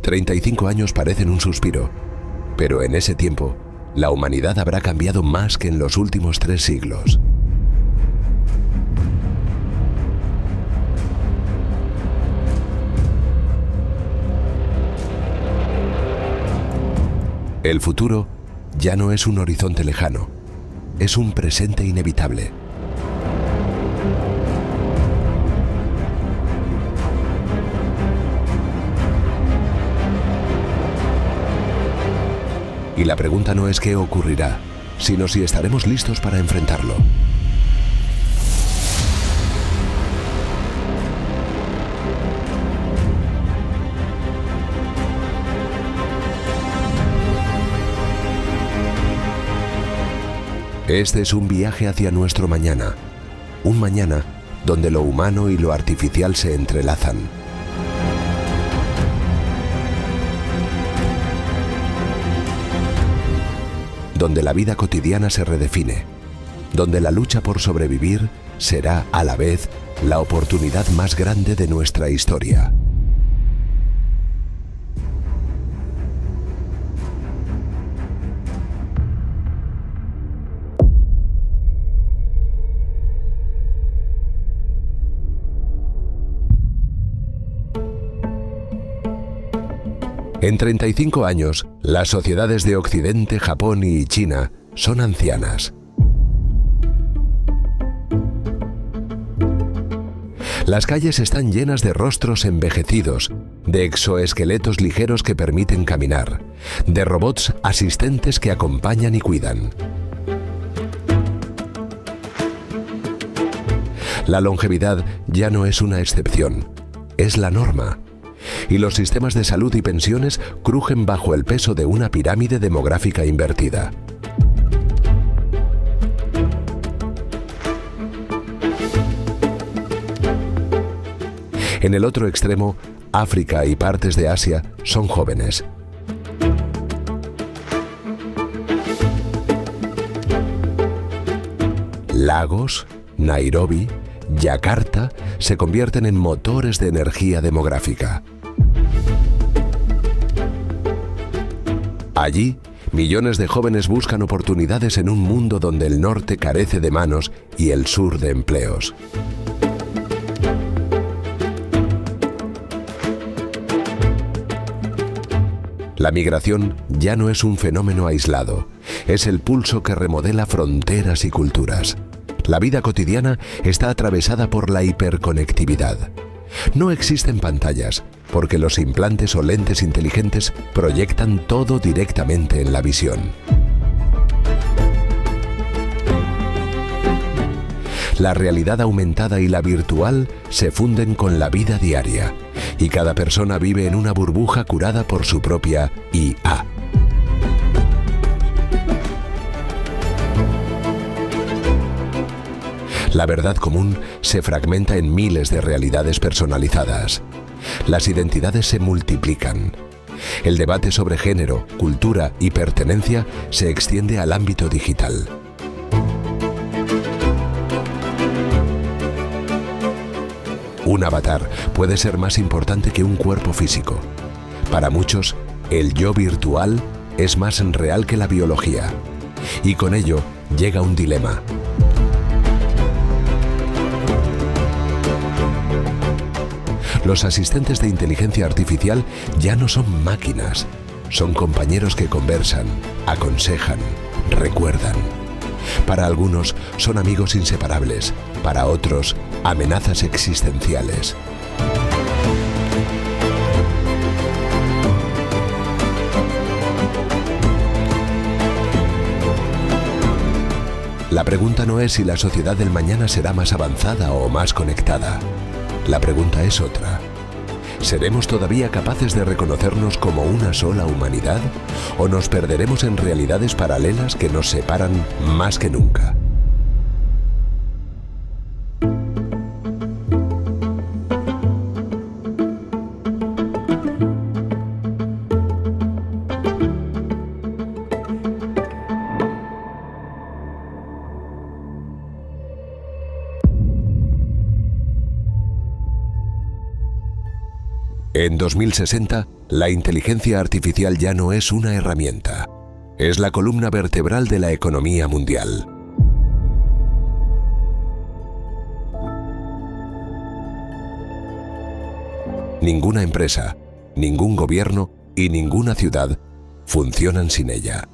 35 años parecen un suspiro, pero en ese tiempo, la humanidad habrá cambiado más que en los últimos 3 siglos. El futuro ya no es un horizonte lejano, es un presente inevitable. Y la pregunta no es qué ocurrirá, sino si estaremos listos para enfrentarlo. Este es un viaje hacia nuestro mañana, un mañana donde lo humano y lo artificial se entrelazan. Donde la vida cotidiana se redefine, donde la lucha por sobrevivir será a la vez la oportunidad más grande de nuestra historia. En 35 años, las sociedades de Occidente, Japón y China son ancianas. Las calles están llenas de rostros envejecidos, de exoesqueletos ligeros que permiten caminar, de robots asistentes que acompañan y cuidan. La longevidad ya no es una excepción, es la norma. Y los sistemas de salud y pensiones crujen bajo el peso de una pirámide demográfica invertida. En el otro extremo, África y partes de Asia son jóvenes. Lagos, Nairobi, Yakarta se convierten en motores de energía demográfica. Allí, millones de jóvenes buscan oportunidades en un mundo donde el norte carece de manos y el sur de empleos. La migración ya no es un fenómeno aislado, es el pulso que remodela fronteras y culturas. La vida cotidiana está atravesada por la hiperconectividad. No existen pantallas, porque los implantes o lentes inteligentes proyectan todo directamente en la visión. La realidad aumentada y la virtual se funden con la vida diaria, y cada persona vive en una burbuja curada por su propia IA. La verdad común se fragmenta en miles de realidades personalizadas. Las identidades se multiplican. El debate sobre género, cultura y pertenencia se extiende al ámbito digital. Un avatar puede ser más importante que un cuerpo físico. Para muchos, el yo virtual es más real que la biología. Y con ello llega un dilema. Los asistentes de inteligencia artificial ya no son máquinas, son compañeros que conversan, aconsejan, recuerdan. Para algunos son amigos inseparables, para otros amenazas existenciales. La pregunta no es si la sociedad del mañana será más avanzada o más conectada. La pregunta es otra. ¿Seremos todavía capaces de reconocernos como una sola humanidad? ¿O nos perderemos en realidades paralelas que nos separan más que nunca? En 2060, la inteligencia artificial ya no es una herramienta. Es la columna vertebral de la economía mundial. Ninguna empresa, ningún gobierno y ninguna ciudad funcionan sin ella.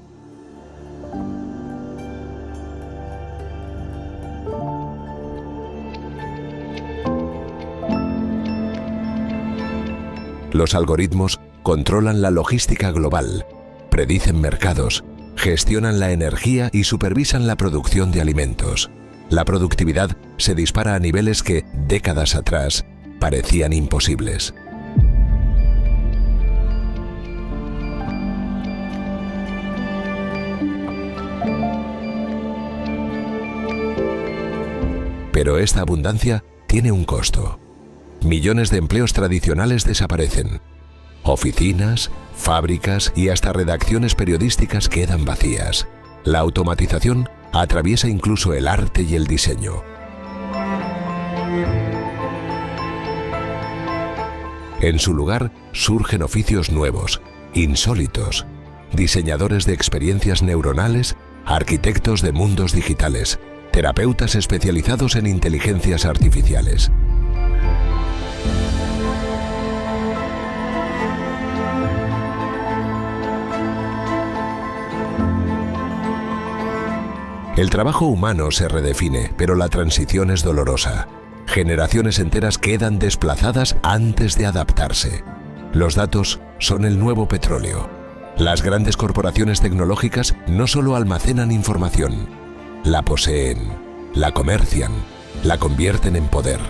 Los algoritmos controlan la logística global, predicen mercados, gestionan la energía y supervisan la producción de alimentos. La productividad se dispara a niveles que, décadas atrás, parecían imposibles. Pero esta abundancia tiene un costo. Millones de empleos tradicionales desaparecen. Oficinas, fábricas y hasta redacciones periodísticas quedan vacías. La automatización atraviesa incluso el arte y el diseño. En su lugar surgen oficios nuevos, insólitos, diseñadores de experiencias neuronales, arquitectos de mundos digitales, terapeutas especializados en inteligencias artificiales. El trabajo humano se redefine, pero la transición es dolorosa. Generaciones enteras quedan desplazadas antes de adaptarse. Los datos son el nuevo petróleo. Las grandes corporaciones tecnológicas no solo almacenan información, la poseen, la comercian, la convierten en poder.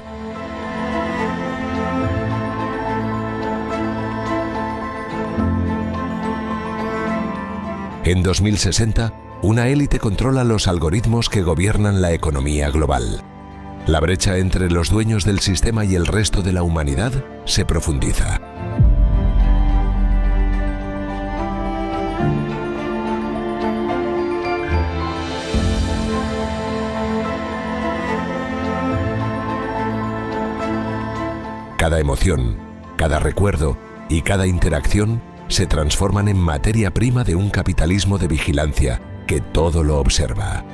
En 2060, una élite controla los algoritmos que gobiernan la economía global. La brecha entre los dueños del sistema y el resto de la humanidad se profundiza. Cada emoción, cada recuerdo y cada interacción se transforman en materia prima de un capitalismo de vigilancia que todo lo observa.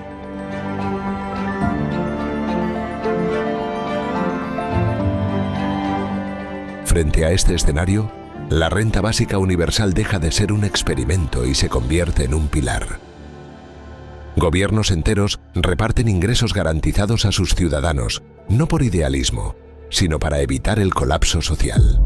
Frente a este escenario, la renta básica universal deja de ser un experimento y se convierte en un pilar. Gobiernos enteros reparten ingresos garantizados a sus ciudadanos, no por idealismo, sino para evitar el colapso social.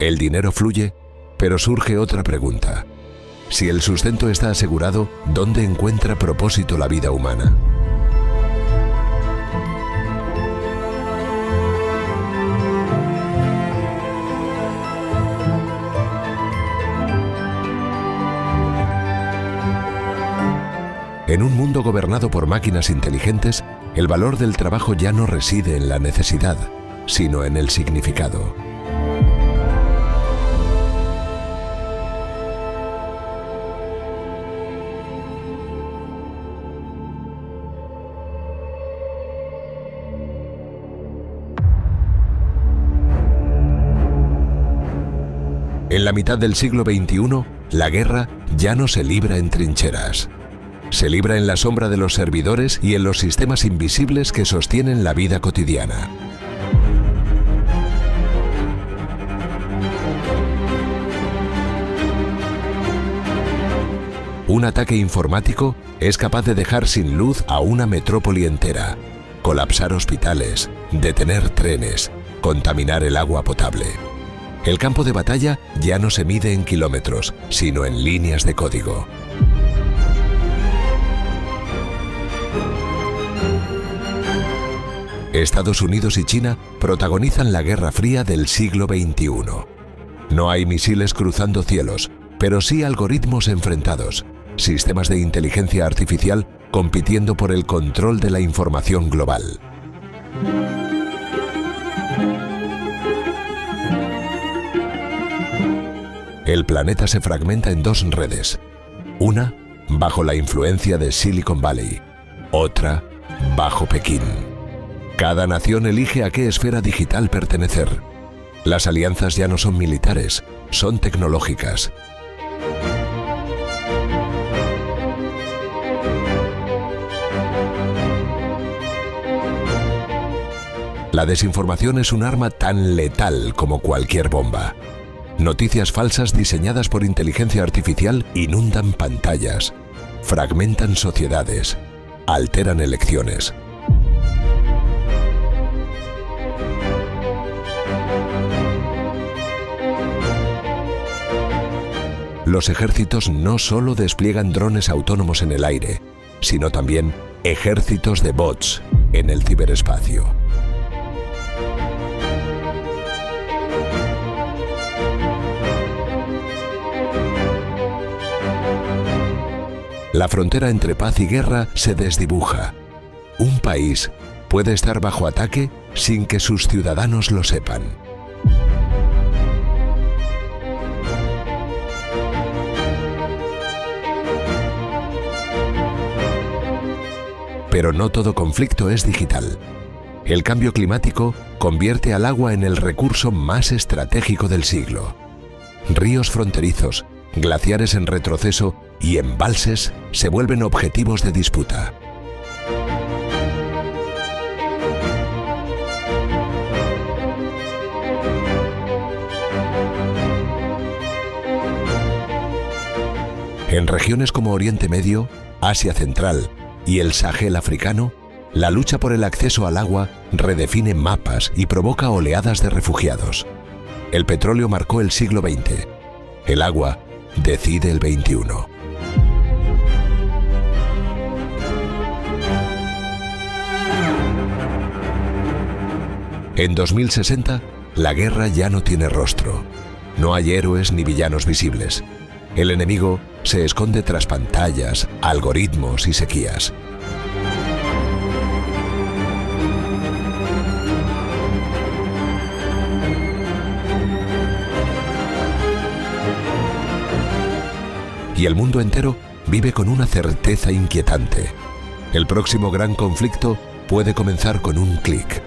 El dinero fluye, pero surge otra pregunta. Si el sustento está asegurado, ¿dónde encuentra propósito la vida humana? En un mundo gobernado por máquinas inteligentes, el valor del trabajo ya no reside en la necesidad, sino en el significado. En la mitad del siglo XXI, la guerra ya no se libra en trincheras. Se libra en la sombra de los servidores y en los sistemas invisibles que sostienen la vida cotidiana. Un ataque informático es capaz de dejar sin luz a una metrópoli entera, colapsar hospitales, detener trenes, contaminar el agua potable. El campo de batalla ya no se mide en kilómetros, sino en líneas de código. Estados Unidos y China protagonizan la Guerra Fría del siglo XXI. No hay misiles cruzando cielos, pero sí algoritmos enfrentados, sistemas de inteligencia artificial compitiendo por el control de la información global. El planeta se fragmenta en dos redes. Una, bajo la influencia de Silicon Valley. Otra, bajo Pekín. Cada nación elige a qué esfera digital pertenecer. Las alianzas ya no son militares, son tecnológicas. La desinformación es un arma tan letal como cualquier bomba. Noticias falsas diseñadas por inteligencia artificial inundan pantallas, fragmentan sociedades, alteran elecciones. Los ejércitos no solo despliegan drones autónomos en el aire, sino también ejércitos de bots en el ciberespacio. La frontera entre paz y guerra se desdibuja. Un país puede estar bajo ataque sin que sus ciudadanos lo sepan. Pero no todo conflicto es digital. El cambio climático convierte al agua en el recurso más estratégico del siglo. Ríos fronterizos, glaciares en retroceso y embalses se vuelven objetivos de disputa. En regiones como Oriente Medio, Asia Central y el Sahel africano, la lucha por el acceso al agua redefine mapas y provoca oleadas de refugiados. El petróleo marcó el siglo XX. El agua decide el XXI. En 2060, la guerra ya no tiene rostro. No hay héroes ni villanos visibles. El enemigo se esconde tras pantallas, algoritmos y sequías. Y el mundo entero vive con una certeza inquietante. El próximo gran conflicto puede comenzar con un clic,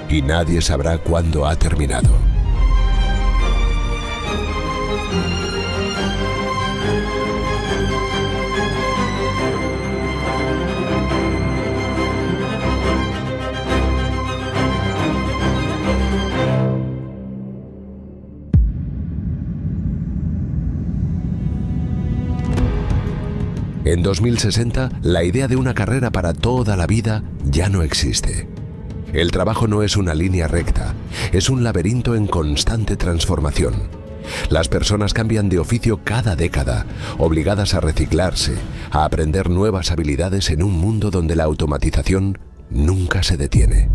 y nadie sabrá cuándo ha terminado. En 2060, la idea de una carrera para toda la vida ya no existe. El trabajo no es una línea recta, es un laberinto en constante transformación. Las personas cambian de oficio cada década, obligadas a reciclarse, a aprender nuevas habilidades en un mundo donde la automatización nunca se detiene.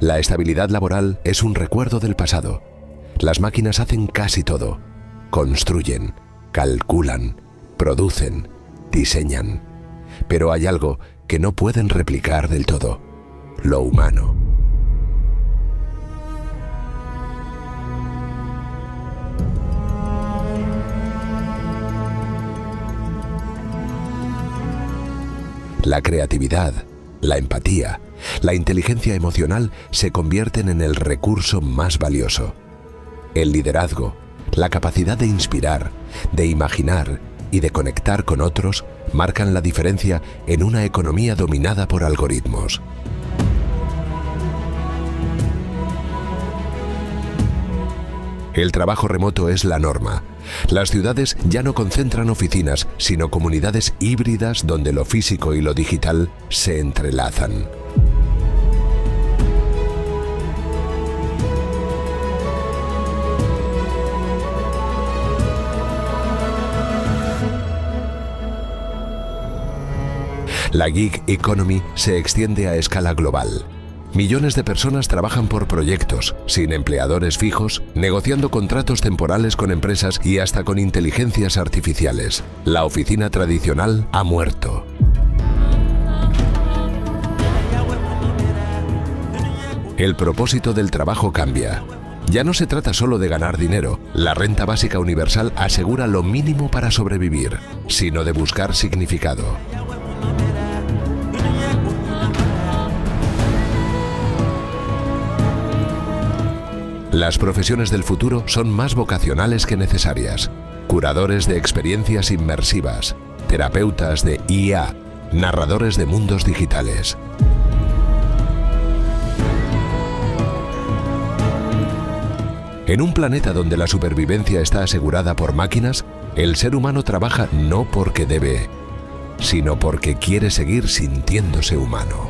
La estabilidad laboral es un recuerdo del pasado. Las máquinas hacen casi todo. Construyen, calculan, producen, diseñan. Pero hay algo que no pueden replicar del todo: lo humano. La creatividad, la empatía, la inteligencia emocional se convierten en el recurso más valioso. El liderazgo, la capacidad de inspirar, de imaginar y de conectar con otros marcan la diferencia en una economía dominada por algoritmos. El trabajo remoto es la norma. Las ciudades ya no concentran oficinas, sino comunidades híbridas donde lo físico y lo digital se entrelazan. La gig economy se extiende a escala global. Millones de personas trabajan por proyectos, sin empleadores fijos, negociando contratos temporales con empresas y hasta con inteligencias artificiales. La oficina tradicional ha muerto. El propósito del trabajo cambia. Ya no se trata solo de ganar dinero. La renta básica universal asegura lo mínimo para sobrevivir, sino de buscar significado. Las profesiones del futuro son más vocacionales que necesarias. Curadores de experiencias inmersivas, terapeutas de IA, narradores de mundos digitales. En un planeta donde la supervivencia está asegurada por máquinas, el ser humano trabaja no porque debe, sino porque quiere seguir sintiéndose humano.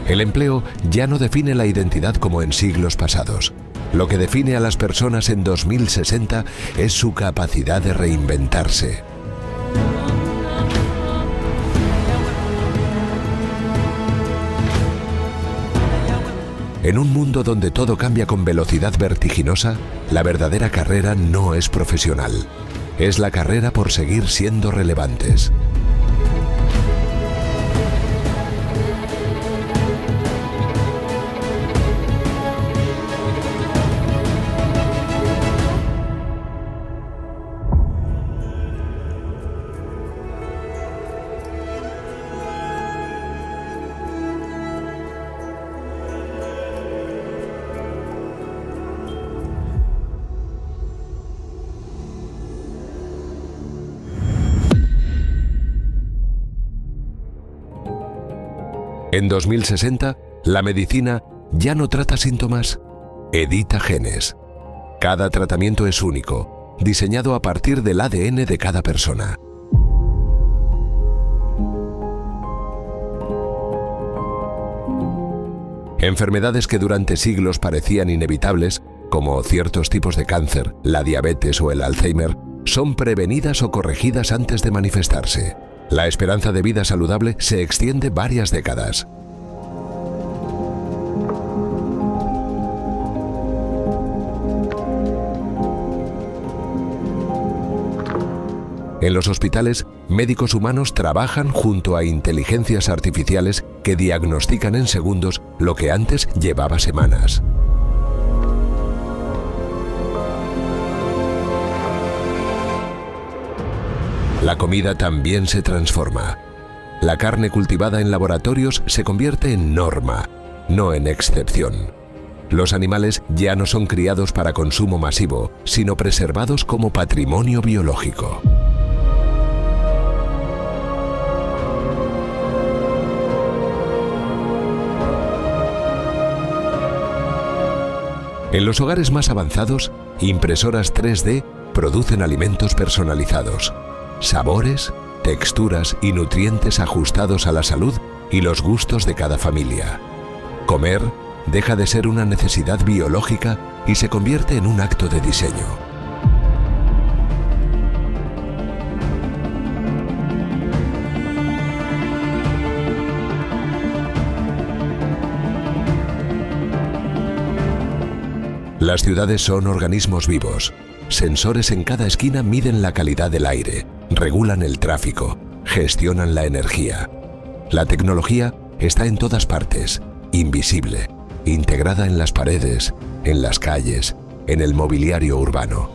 El empleo ya no define la identidad como en siglos pasados. Lo que define a las personas en 2060 es su capacidad de reinventarse. En un mundo donde todo cambia con velocidad vertiginosa, la verdadera carrera no es profesional. Es la carrera por seguir siendo relevantes. En 2060, la medicina ya no trata síntomas, edita genes. Cada tratamiento es único, diseñado a partir del ADN de cada persona. Enfermedades que durante siglos parecían inevitables, como ciertos tipos de cáncer, la diabetes o el Alzheimer, son prevenidas o corregidas antes de manifestarse. La esperanza de vida saludable se extiende varias décadas. En los hospitales, médicos humanos trabajan junto a inteligencias artificiales que diagnostican en segundos lo que antes llevaba semanas. La comida también se transforma. La carne cultivada en laboratorios se convierte en norma, no en excepción. Los animales ya no son criados para consumo masivo, sino preservados como patrimonio biológico. En los hogares más avanzados, impresoras 3D producen alimentos personalizados. Sabores, texturas y nutrientes ajustados a la salud y los gustos de cada familia. Comer deja de ser una necesidad biológica y se convierte en un acto de diseño. Las ciudades son organismos vivos. Sensores en cada esquina miden la calidad del aire, regulan el tráfico, gestionan la energía. La tecnología está en todas partes, invisible, integrada en las paredes, en las calles, en el mobiliario urbano.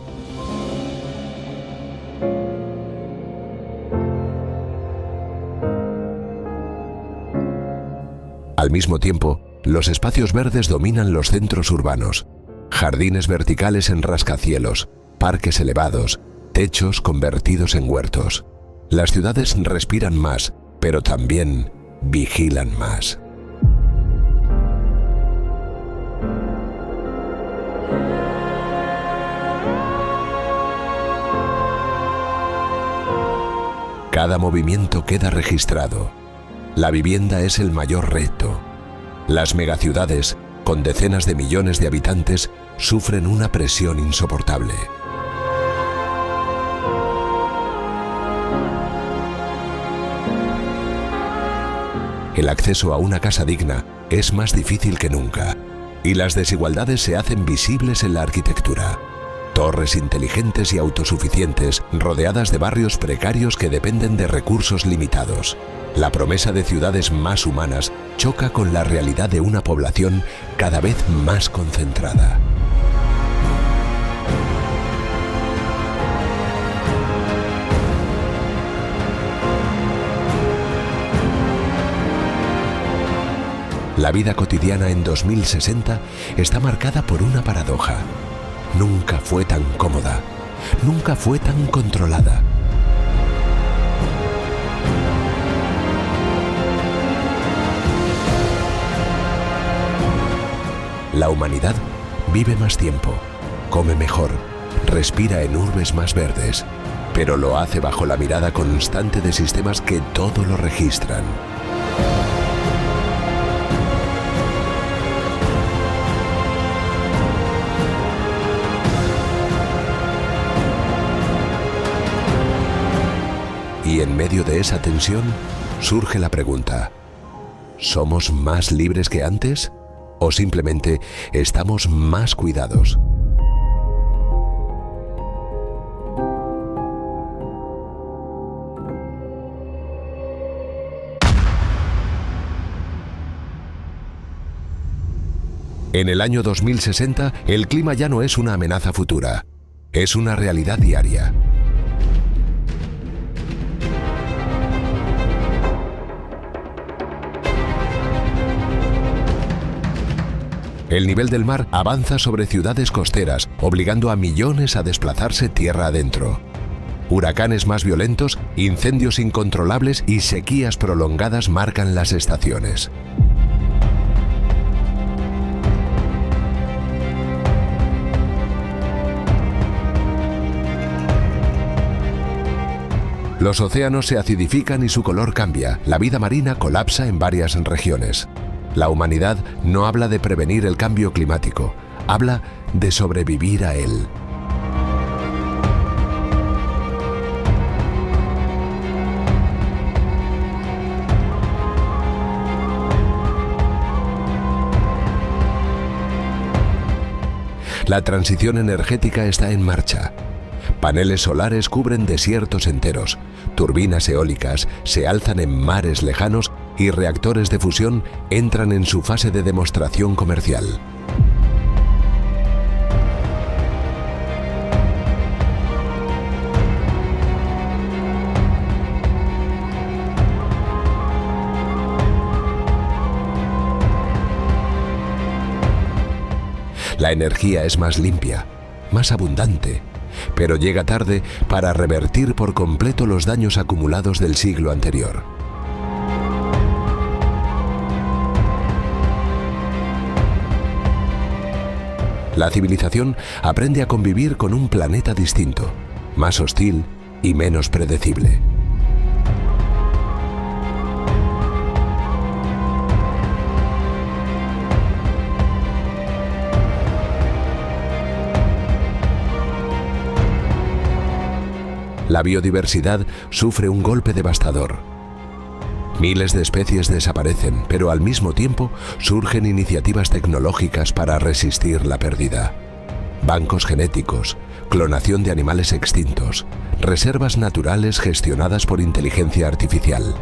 Al mismo tiempo, los espacios verdes dominan los centros urbanos. Jardines verticales en rascacielos, parques elevados, techos convertidos en huertos. Las ciudades respiran más, pero también vigilan más. Cada movimiento queda registrado. La vivienda es el mayor reto. Las megaciudades, con decenas de millones de habitantes, sufren una presión insoportable. El acceso a una casa digna es más difícil que nunca, y las desigualdades se hacen visibles en la arquitectura. Torres inteligentes y autosuficientes, rodeadas de barrios precarios que dependen de recursos limitados. La promesa de ciudades más humanas choca con la realidad de una población cada vez más concentrada. La vida cotidiana en 2060 está marcada por una paradoja. Nunca fue tan cómoda, nunca fue tan controlada. La humanidad vive más tiempo, come mejor, respira en urbes más verdes, pero lo hace bajo la mirada constante de sistemas que todo lo registran. Y en medio de esa tensión surge la pregunta: ¿somos más libres que antes? ¿O simplemente estamos más cuidados? En el año 2060, el clima ya no es una amenaza futura, es una realidad diaria. El nivel del mar avanza sobre ciudades costeras, obligando a millones a desplazarse tierra adentro. Huracanes más violentos, incendios incontrolables y sequías prolongadas marcan las estaciones. Los océanos se acidifican y su color cambia. La vida marina colapsa en varias regiones. La humanidad no habla de prevenir el cambio climático, habla de sobrevivir a él. La transición energética está en marcha. Paneles solares cubren desiertos enteros, turbinas eólicas se alzan en mares lejanos y reactores de fusión entran en su fase de demostración comercial. La energía es más limpia, más abundante, pero llega tarde para revertir por completo los daños acumulados del siglo anterior. La civilización aprende a convivir con un planeta distinto, más hostil y menos predecible. La biodiversidad sufre un golpe devastador. Miles de especies desaparecen, pero al mismo tiempo surgen iniciativas tecnológicas para resistir la pérdida. Bancos genéticos, clonación de animales extintos, reservas naturales gestionadas por inteligencia artificial.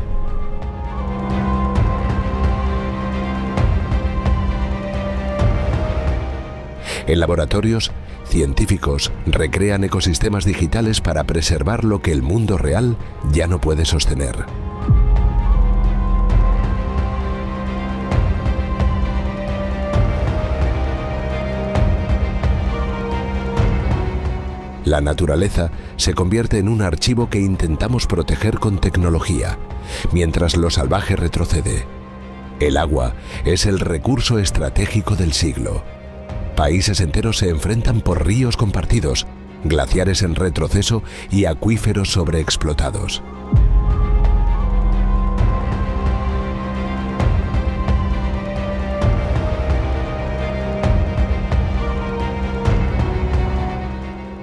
En laboratorios, científicos recrean ecosistemas digitales para preservar lo que el mundo real ya no puede sostener. La naturaleza se convierte en un archivo que intentamos proteger con tecnología, mientras lo salvaje retrocede. El agua es el recurso estratégico del siglo. Países enteros se enfrentan por ríos compartidos, glaciares en retroceso y acuíferos sobreexplotados.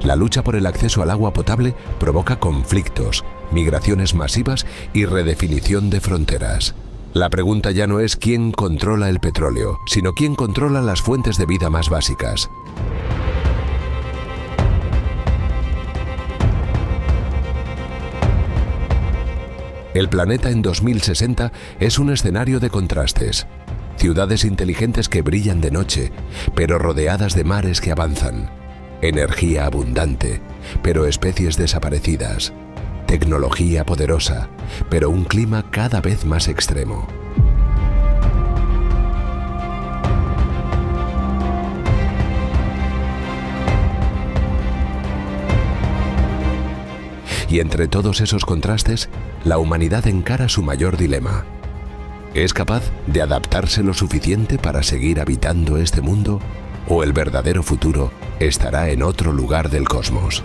La lucha por el acceso al agua potable provoca conflictos, migraciones masivas y redefinición de fronteras. La pregunta ya no es quién controla el petróleo, sino quién controla las fuentes de vida más básicas. El planeta en 2060 es un escenario de contrastes. Ciudades inteligentes que brillan de noche, pero rodeadas de mares que avanzan. Energía abundante, pero especies desaparecidas. Tecnología poderosa, pero un clima cada vez más extremo. Y entre todos esos contrastes, la humanidad encara su mayor dilema. ¿Es capaz de adaptarse lo suficiente para seguir habitando este mundo? ¿O el verdadero futuro estará en otro lugar del cosmos?